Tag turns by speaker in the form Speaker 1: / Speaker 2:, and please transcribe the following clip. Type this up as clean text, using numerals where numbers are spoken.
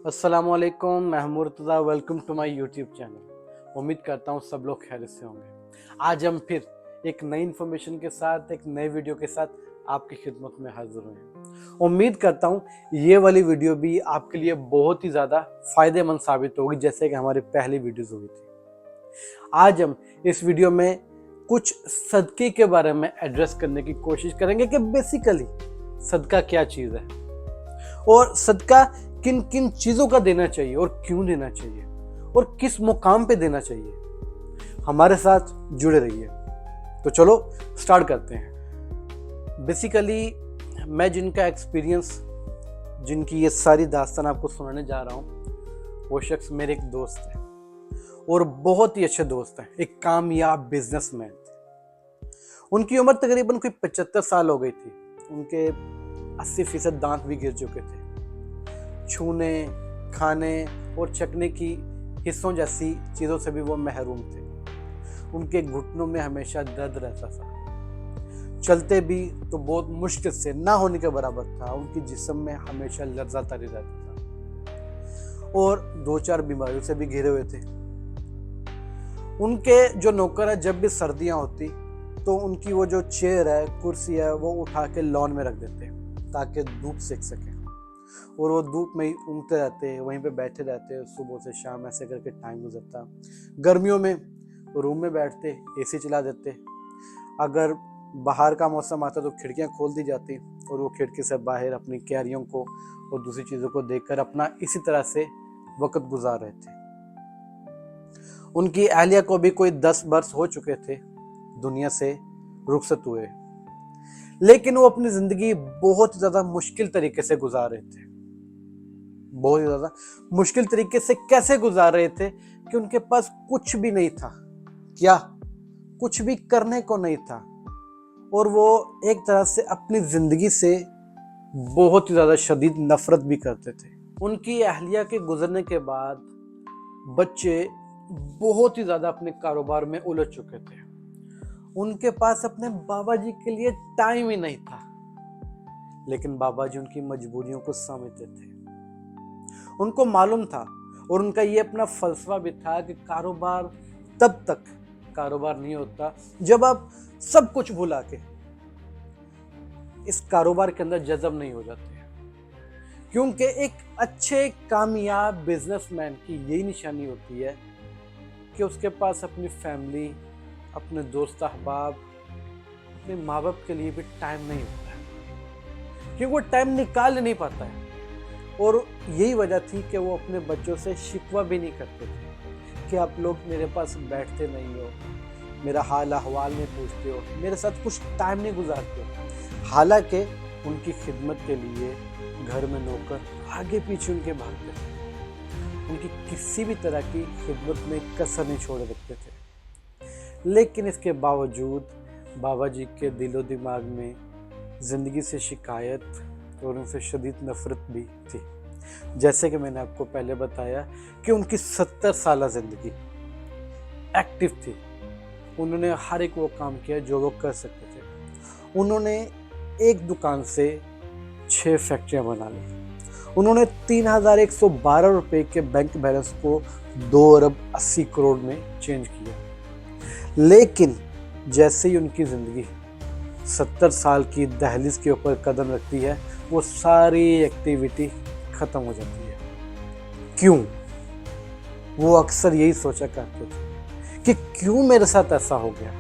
Speaker 1: अस्सलामुअलैकुम, मैं हूं Murtaza. Welcome to my YouTube channel. उम्मीद करता हूं सब लोग खैरियत से होंगे। आज हम फिर एक नई इन्फॉर्मेशन के साथ, एक नए वीडियो के साथ आपकी खिदमत में हाजिर हुए हैं। उम्मीद करता हूं ये वाली वीडियो भी आपके लिए बहुत ही ज़्यादा फ़ायदेमंद साबित होगी, जैसे कि हमारी पहली वीडियोज़ हुई थी। आज हम इस वीडियो में कुछ सदक़े के बारे में एड्रेस करने की कोशिश करेंगे कि बेसिकली सदका क्या चीज़ है और सदका किन किन चीज़ों का देना चाहिए और क्यों देना चाहिए और किस मुकाम पे देना चाहिए। हमारे साथ जुड़े रहिए। तो चलो स्टार्ट करते हैं। बेसिकली मैं जिनका एक्सपीरियंस, जिनकी ये सारी दास्तान आपको सुनाने जा रहा हूँ, वो शख्स मेरे एक दोस्त है और बहुत ही अच्छे दोस्त हैं। एक कामयाब बिजनेसमैन थे। उनकी उम्र तकरीबन कोई 75 साल हो गई थी। उनके 80% दांत भी गिर चुके थे। छूने, खाने और चखने की हिस्सों जैसी चीज़ों से भी वो महरूम थे। उनके घुटनों में हमेशा दर्द रहता था। चलते भी तो बहुत मुश्किल से, ना होने के बराबर था। उनकी जिस्म में हमेशा लर्जा तारी रहता था और 2-4 बीमारियों से भी घिरे हुए थे। उनके जो नौकर है, जब भी सर्दियाँ होती तो उनकी वो जो चेयर है, कुर्सी है, वो उठा के लॉन में रख देते ताकि धूप सेक सके। और वो धूप में ही ऊँगते रहते, वहीं पे बैठे रहते, सुबह से शाम ऐसे करके टाइम गुजरता। गर्मियों में रूम में बैठते, एसी चला देते। अगर बाहर का मौसम आता तो खिड़कियां खोल दी जाती और वो खिड़की से बाहर अपनी क्यारियों को और दूसरी चीज़ों को देखकर अपना इसी तरह से वक्त गुजार रहे थे। उनकी अहलिया को भी कोई 10 वर्ष हो चुके थे दुनिया से रुखसत हुए, लेकिन वो अपनी ज़िंदगी बहुत ज़्यादा मुश्किल तरीके से गुजार रहे थे। बहुत ही ज़्यादा मुश्किल तरीके से कैसे गुजार रहे थे कि उनके पास कुछ भी नहीं था, क्या कुछ भी करने को नहीं था। और वो एक तरह से अपनी ज़िंदगी से बहुत ही ज़्यादा शदीद नफरत भी करते थे। उनकी अहलिया के गुजरने के बाद बच्चे बहुत ही ज़्यादा अपने कारोबार में उलझ चुके थे। उनके पास अपने बाबा जी के लिए टाइम ही नहीं था, लेकिन बाबा जी उनकी मजबूरियों को समझते थे। उनको मालूम था और उनका ये अपना फलसफा भी था कि कारोबार तब तक कारोबार नहीं होता जब आप सब कुछ भुला के इस कारोबार के अंदर जज़ब नहीं हो जाते। क्योंकि एक अच्छे कामयाब बिजनेसमैन की यही निशानी होती है कि उसके पास अपनी फैमिली, अपने दोस्त अहबाब, अपने माँ बाप के लिए भी टाइम नहीं होता है, क्योंकि वो टाइम निकाल नहीं पाता है। और यही वजह थी कि वो अपने बच्चों से शिकवा भी नहीं करते थे कि आप लोग मेरे पास बैठते नहीं हो, मेरा हाल अहवाल नहीं पूछते हो, मेरे साथ कुछ टाइम नहीं गुजारते हो। हालांकि उनकी खिदमत के लिए घर में नौकर आगे पीछे उनके भागते थे। उनकी किसी भी तरह की खिदमत में कसर नहीं छोड़ रखते थे। लेकिन इसके बावजूद बाबा जी के दिलो दिमाग में ज़िंदगी से शिकायत और उनसे शदीद नफरत भी थी। जैसे कि मैंने आपको पहले बताया कि उनकी 70 साल ज़िंदगी एक्टिव थी। उन्होंने हर एक वो काम किया जो वो कर सकते थे। उन्होंने एक दुकान से 6 फैक्ट्रियां बना ली। उन्होंने 3112 रुपये के बैंक बैलेंस को 2 अरब 80 करोड़ में चेंज किया। लेकिन जैसे ही उनकी ज़िंदगी 70 साल की दहलीज के ऊपर कदम रखती है, वो सारी एक्टिविटी ख़त्म हो जाती है। क्यों? वो अक्सर यही सोचा करते थे कि क्यों मेरे साथ ऐसा हो गया,